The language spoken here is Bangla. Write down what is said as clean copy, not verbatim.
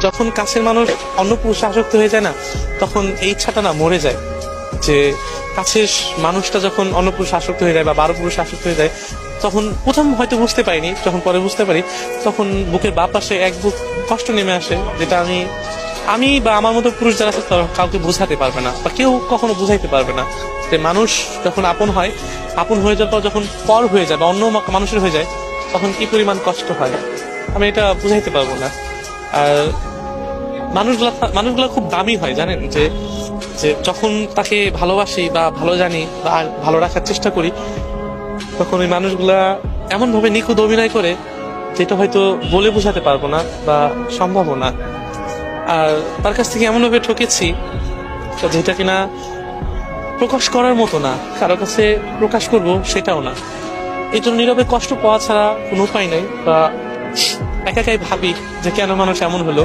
যখন কাছের মানুষ অন্য পুরুষে আসক্ত হয়ে যায় না, তখন এই ইচ্ছাটা না মরে যায়। যে কাছের মানুষটা যখন অন্য পুরুষে আসক্ত হয়ে যায় বা 12 পুরুষে আসক্ত হয়ে যায়, তখন প্রথম হয়তো বুঝতে পারিনি, যখন পরে বুঝতে পারি তখন বুকের বাঁ পাশে এক বুক কষ্ট নেমে আসে, যেটা আমি বা আমার মতো পুরুষ যারা আছে তারা কাউকে বোঝাতে পারবে না বা কেউ কখনো বুঝাইতে পারবে না। যে মানুষ যখন আপন হয়, আপন হয়ে যাওয়ার পর যখন পর হয়ে যায় বা অন্য মানুষের হয়ে যায়, তখন কি পরিমাণ কষ্ট হয় আমি এটা বুঝাইতে পারবো না। আর মানুষগুলা খুব দামি হয় জানেন, যে যে যখন তাকে ভালোবাসি বা ভালো জানি বা ভালো রাখার চেষ্টা করি, তখন ওই মানুষগুলা এমন ভাবে নিখুঁত অভিনয় করে যেটা হয়তো বলে বোঝাতে পারবো না বা সম্ভব না। আর তার কাছ থেকে এমন ভাবে ঠকেছি যেটা কিনা প্রকাশ করার মতো না, কারো কাছে প্রকাশ করব সেটাও না। এই জন্য নীরবে কষ্ট পাওয়া ছাড়া কোনো উপায় নাই, বা একাই ভাবি যে কেন মানুষ এমন হলো।